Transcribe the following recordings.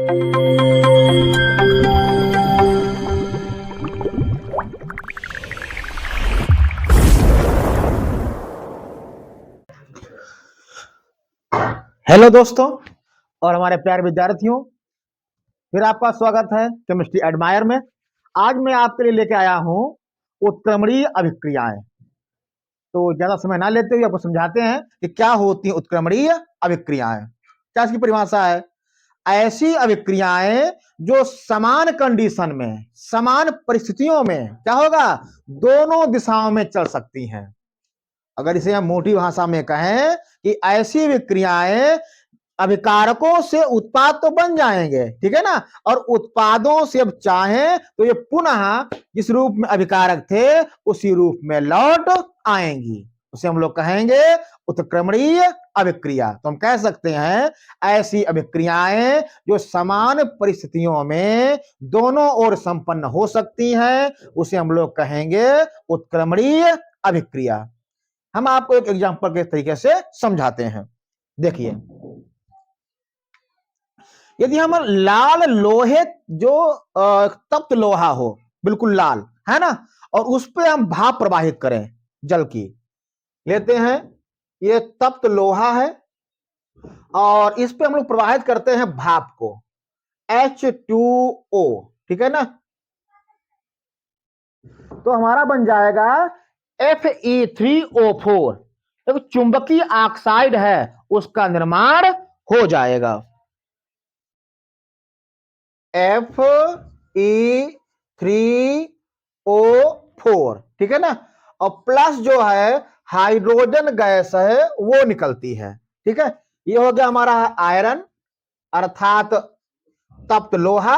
Hello दोस्तों और हमारे प्यारे विद्यार्थियों, फिर आपका स्वागत है केमिस्ट्री एडमायर में। आज मैं आपके लिए लेके आया हूं उत्क्रमणीय अभिक्रियाएं। तो ज्यादा समय ना लेते हुए आपको समझाते हैं कि क्या होती हैं उत्क्रमणीय अभिक्रियाएं। क्या इसकी परिभाषा है? ऐसी अभिक्रियाएं जो समान कंडीशन में, समान परिस्थितियों में क्या होगा, दोनों दिशाओं में चल सकती हैं। अगर इसे हम मोटी भाषा में कहें कि ऐसी अभिक्रियाएं अभिकारकों से उत्पाद तो बन जाएंगे, ठीक है ना, और उत्पादों से अब चाहें तो ये पुनः जिस रूप में अभिकारक थे उसी रूप में लौट आएंगी। उसे हम लोग कहेंगे उत्क्रमणीय अभिक्रिया। तो हम कह सकते हैं ऐसी अभिक्रियाएं जो समान परिस्थितियों में दोनों ओर संपन्न हो सकती हैं, उसे हम लोग कहेंगे उत्क्रमणीय अभिक्रिया। हम आपको एक एग्जांपल के तरीके से समझाते हैं। देखिए, यदि हम लाल लोहे, जो तप्त लोहा हो, बिल्कुल लाल है ना, और उस पर हम भाप प्रवाहित करें जल की, लेते हैं, ये तप्त लोहा है और इस पे हम लोग प्रवाहित करते हैं भाप को, H2O, ठीक है ना। तो हमारा बन जाएगा Fe3O4, एक चुंबकीय ऑक्साइड है, उसका निर्माण हो जाएगा। Fe3O4, ठीक है ना, और प्लस जो है हाइड्रोजन गैस है वो निकलती है, ठीक है। ये हो गया हमारा आयरन अर्थात तप्त लोहा,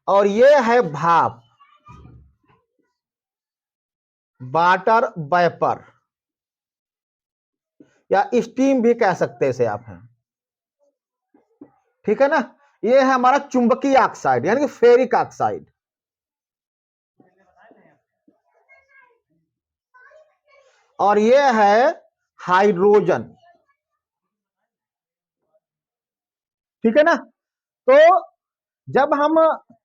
और ये है भाप, वाटर वेपर या स्टीम भी कह सकते हैं इसे आप हैं, ठीक है ना। ये है हमारा चुंबकीय ऑक्साइड यानी कि फेरिक ऑक्साइड। और ये है हाइड्रोजन, ठीक है ना। तो जब हम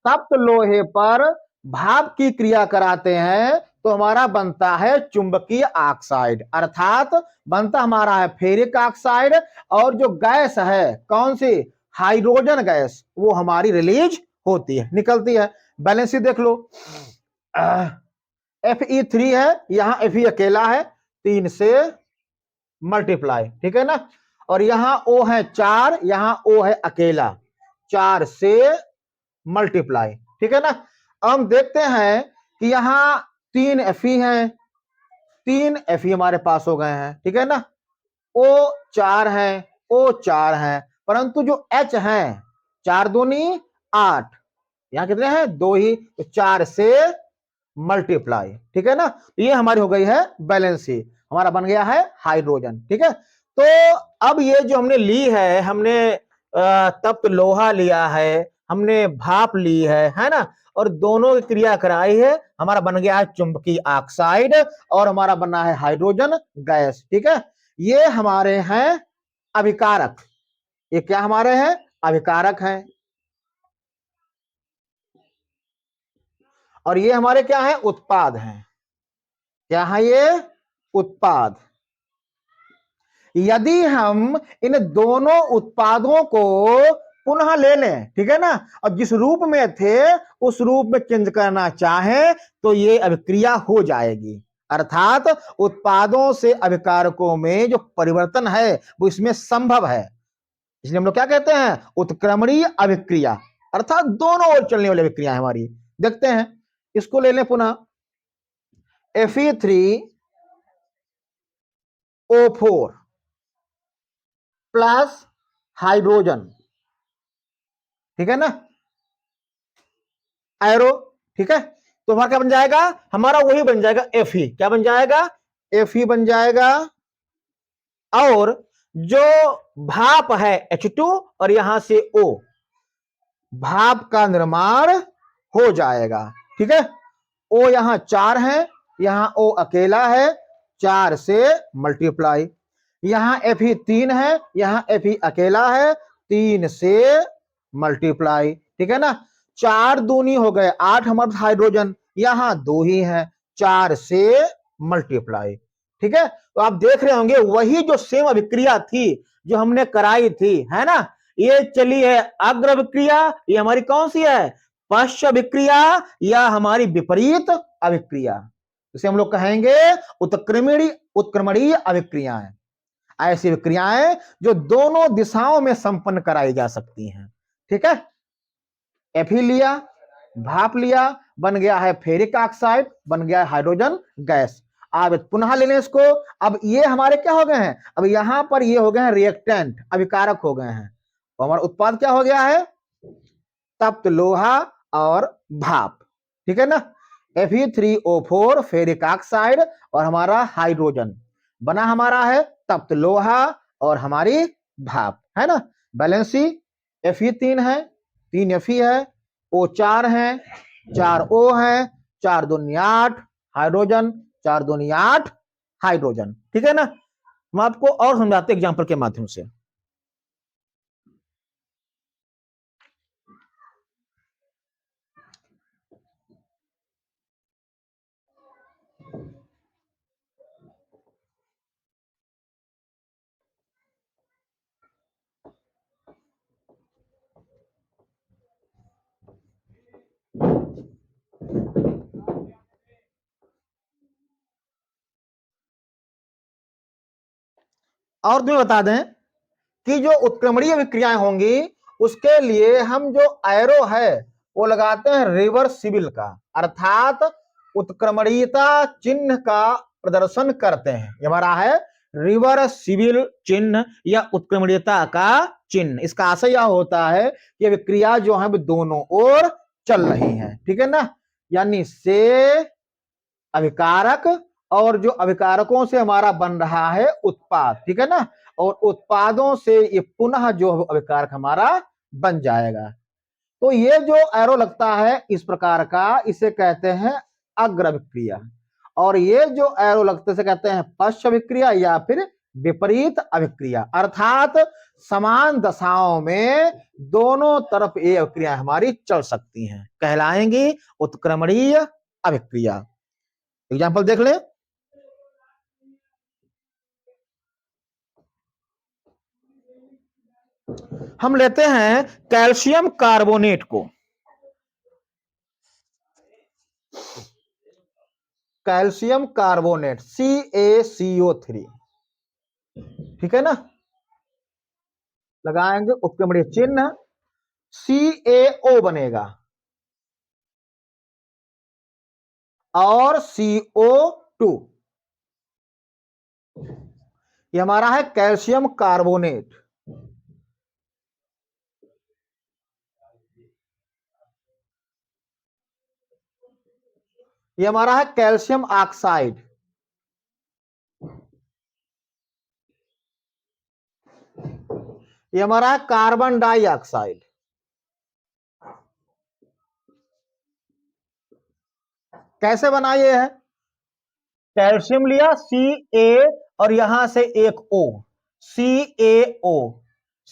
तप्त लोहे पर भाप की क्रिया कराते हैं तो हमारा बनता है चुंबकीय ऑक्साइड, अर्थात बनता हमारा है फेरिक ऑक्साइड, और जो गैस है कौन सी, हाइड्रोजन गैस, वो हमारी रिलीज होती है, निकलती है। बैलेंस शीट देख लो, Fe3 है, यहां Fe अकेला है, 3 से मल्टीप्लाई, ठीक है ना, और यहां O है 4, यहां O है अकेला, 4 से मल्टीप्लाई, ठीक है ना। हम देखते हैं कि यहां 3 Fe हैं, 3 Fe हमारे पास हो गए हैं, ठीक है ना। O4 है, O4 है, परंतु जो H है 4 दूनी 8, यहां कितने हैं, 2 ही, तो 4 से मल्टीप्लाई, ठीक है ना। तो ये हमारी हो गई है बैलेंस शीट, हमारा बन गया है हाइड्रोजन, ठीक है। तो अब ये जो हमने ली है, हमने तप्त लोहा लिया है, हमने भाप ली है ना, और दोनों की क्रिया कराई है, हमारा बन गया है चुंबकीय ऑक्साइड और हमारा बना है हाइड्रोजन गैस, ठीक है। ये हमारे हैं अभिकारक, ये क्या हमारे हैं, अभिकारक हैं, और ये हमारे क्या है, उत्पाद हैं। क्या है ये, उत्पाद। यदि हम इन दोनों उत्पादों को पुनः ले लें, ठीक है ना, और जिस रूप में थे उस रूप में चेंज करना चाहें तो ये अभिक्रिया हो जाएगी, अर्थात उत्पादों से अभिकारकों में जो परिवर्तन है वो इसमें संभव है, इसलिए हम लोग क्या कहते हैं, उत्क्रमणीय अभिक्रिया, अर्थात दोनों ओर चलने वाली अभिक्रिया है हमारी। देखते हैं, इसको ले लें पुनः, Fe3O4 प्लस हाइड्रोजन, ठीक है ना, एरो, ठीक है। तो हमारा क्या बन जाएगा, हमारा वही बन जाएगा Fe, क्या बन जाएगा, Fe बन जाएगा, और जो भाप है H2 और यहां से O, भाप का निर्माण हो जाएगा, ठीक है। O यहां 4 है, यहां O अकेला है, 4 से मल्टीप्लाई, यहां Fe3 है, यहां Fe अकेला है, 3 से मल्टीप्लाई, ठीक है ना। 4 दूनी हो गए 8 हमारे हाइड्रोजन, यहां 2 ही है, 4 से मल्टीप्लाई, ठीक है। तो आप देख रहे होंगे वही जो सेम अभिक्रिया थी जो हमने कराई थी, है ना। ये चली है अग्र अभिक्रिया, ये हमारी कौन सी है, पश्च अभिक्रिया, या हमारी विपरीत अभिक्रिया, इसे हम लोग कहेंगे उत्क्रमणीय अभिक्रियाएं। ऐसी अभिक्रियाएं जो दोनों दिशाओं में संपन्न कराई जा सकती हैं, ठीक है। Fe लिया, भाप लिया, बन गया है फेरिक ऑक्साइड, बन गया है हाइड्रोजन गैस। अब पुनः ले लें इसको। अब ये हमारे क्या हो गए हैं, अब यहां पर ये हो गए हैं रिएक्टेंट, अभिकारक हो गए हैं। तो हमारा उत्पाद क्या हो गया है, तप्त लोहा और भाप, ठीक है ना। Fe3O4 फेरिक ऑक्साइड और हमारा हाइड्रोजन बना हमारा है तप्त लोहा और हमारी भाप, है ना। बैलेंसी Fe3 है, 3 Fe है, O4 है, 4 O है, 4 दूनी 8 हाइड्रोजन, 4 दूनी 8 हाइड्रोजन, ठीक है ना। हम आपको और समझाते एग्जाम्पल के माध्यम से। और तुम्हें बता दें कि जो उत्क्रमणीय विक्रियाएं होंगी उसके लिए हम जो एरो है वो लगाते हैं रिवर्सिबल का, अर्थात उत्क्रमणीयता चिन्ह का प्रदर्शन करते हैं। ये हमारा है रिवर्सिबल चिन्ह या उत्क्रमणीयता का चिन्ह। इसका आशय यह होता है कि विक्रिया जो है वो दोनों ओर चल रही है, ठीक है ना। यानी से अभिकारक और जो अभिकारकों से हमारा बन रहा है उत्पाद, ठीक है ना। और उत्पादों से ये पुनः जो अभिकारक हमारा बन जाएगा। तो ये जो एरो लगता है इस प्रकार का, इसे कहते हैं अग्र अभिक्रिया। और ये जो एरो लगते से कहते हैं पश्च अभिक्रिया या फिर विपरीत अभिक्रिया, अर्थात समान दशाओं में दोनों तरफ ये अभिक्रिया हमारी चल सकती हैं, कहलाएंगी उत्क्रमणीय अभिक्रिया। एग्जाम्पल देख लें। हम लेते हैं कैल्शियम कार्बोनेट को, कैल्शियम कार्बोनेट CaCO3, ठीक है ना। लगाएंगे उत्क्रमणीय चिन्ह, CaO बनेगा और CO2, ये हमारा है कैल्शियम कार्बोनेट। ये हमारा है कैल्शियम ऑक्साइड, ये हमारा है कार्बन डाइऑक्साइड। कैसे बना ये है, कैल्शियम लिया Ca और यहां से एक O, CaO,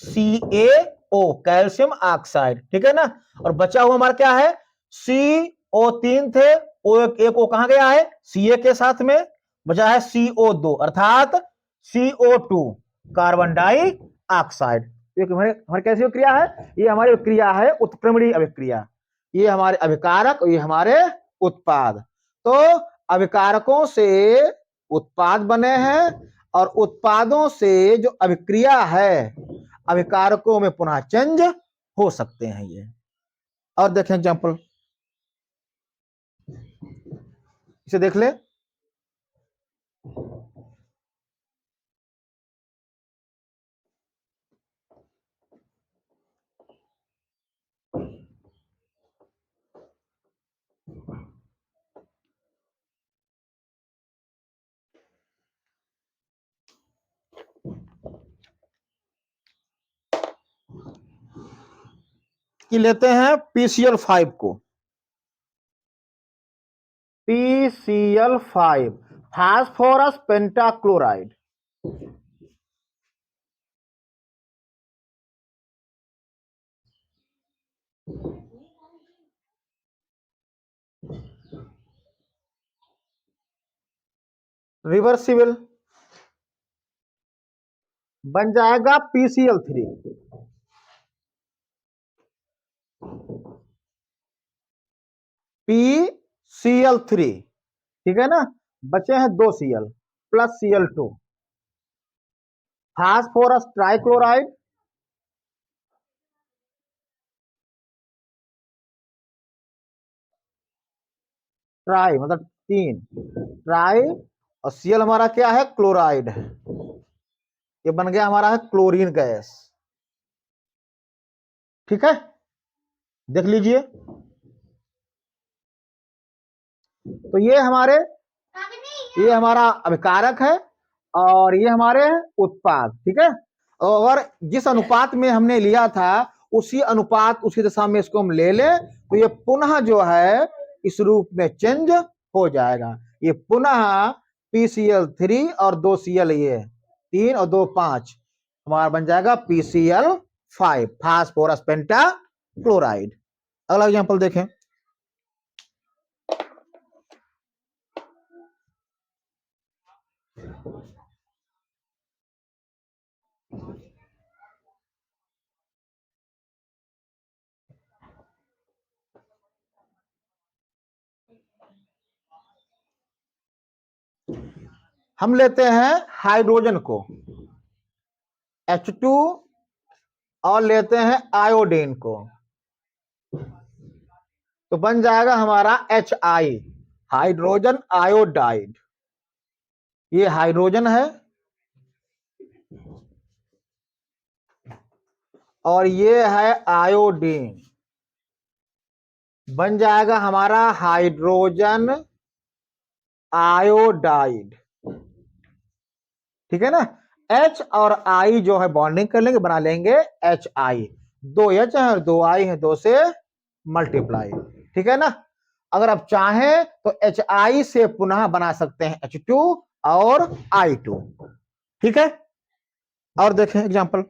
CaO calcium oxide, ठीक है ना। और बचा हुआ हमारा क्या है, CO3 थे, एक O कहां गया है, Ca के साथ में, बचा है CO2 अर्थात CO2 कार्बन डाइऑक्साइड। हमारी कैसी क्रिया है, ये हमारी क्रिया है उत्क्रमणीय अभिक्रिया। ये हमारे अभिकारक और ये हमारे उत्पाद। तो अभिकारकों से उत्पाद बने हैं और उत्पादों से जो अभिक्रिया है अभिकारकों में पुनः चेंज हो सकते हैं ये। और देखें एग्जांपल, इसे देख ले। कि लेते हैं PCl5 को, PCl5 फास्फोरस पेंटाक्लोराइड, रिवर्सिबल बन जाएगा PCl3। PCl3 ठीक है ना, बचे हैं 2 Cl plus Cl2। Phosphorus trichloride try मतलब 3 ट्राई, और Cl हमारा क्या है, क्लोराइड है। ये बन गया हमारा है क्लोरीन गैस। ठीक है, देख लीजिए। तो ये हमारा अभिकारक है और ये हमारे उत्पाद। ठीक है, और जिस अनुपात में हमने लिया था उसी अनुपात उसी दशा में इसको हम ले लें तो ये पुनः जो है इस रूप में चेंज हो जाएगा। ये पुनः PCl3 और 2 Cl, ये 3 और 2 5 हमारा बन जाएगा PCl5 फास्फोरस पेंटा क्लोराइड। अगला एग्जांपल देखें। हम लेते हैं हाइड्रोजन को H2 और लेते हैं आयोडीन को, तो बन जाएगा हमारा HI, हाइड्रोजन आयोडाइड। ये हाइड्रोजन है और ये है आयोडीन, बन जाएगा हमारा हाइड्रोजन आयोडाइड। ठीक है ना, H और I जो है बॉन्डिंग कर लेंगे, बना लेंगे HI। 2 H है और 2 I है, 2 से मल्टीप्लाई। ठीक है ना, अगर आप चाहें तो HI से पुनः बना सकते हैं H2 और I2। ठीक है, और देखें एग्जांपल।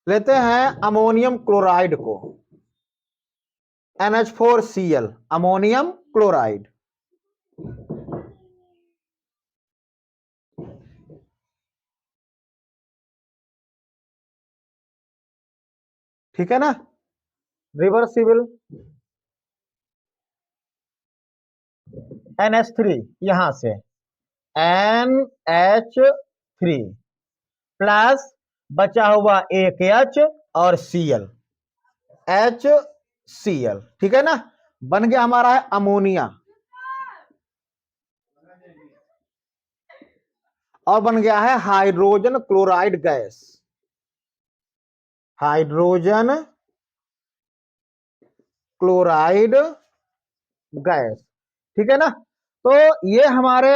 लेते हैं अमोनियम क्लोराइड को NH4Cl, अमोनियम क्लोराइड। ठीक है ना, रिवर्सिबल NH3, यहां से NH3 प्लस बचा हुआ एक H और Cl, HCl। ठीक है ना, बन गया हमारा है अमोनिया, और बन गया है hydrogen chloride gas, hydrogen chloride gas. ठीक है ना, तो ये हमारे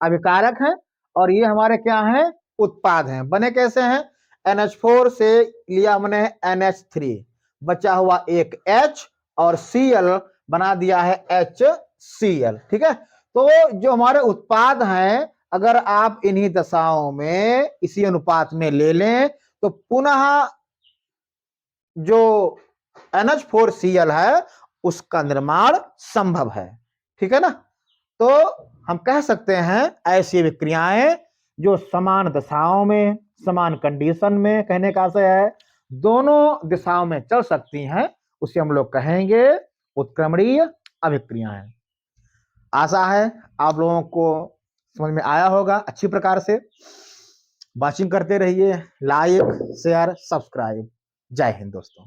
अभिकारक हैं और ये हमारे क्या हैं, उत्पाद हैं। बने कैसे हैं, NH4 से लिया हमने NH3, बचा हुआ एक H और Cl बना दिया है HCl। ठीक है, तो जो हमारे उत्पाद हैं अगर आप इन्हीं दशाओं में इसी अनुपात में ले लें तो पुनः जो NH4Cl है उसका निर्माण संभव है। ठीक है ना, तो हम कह सकते हैं ऐसी विक्रियाएं जो समान दशाओं में समान कंडीशन में, कहने का आशय है दोनों दिशाओं में चल सकती हैं, उसे हम लोग कहेंगे उत्क्रमणीय अभिक्रियाएं। आशा है आप लोगों को समझ में आया होगा अच्छी प्रकार से। वाचिंग करते रहिए, लाइक शेयर सब्सक्राइब। जय हिंद दोस्तों।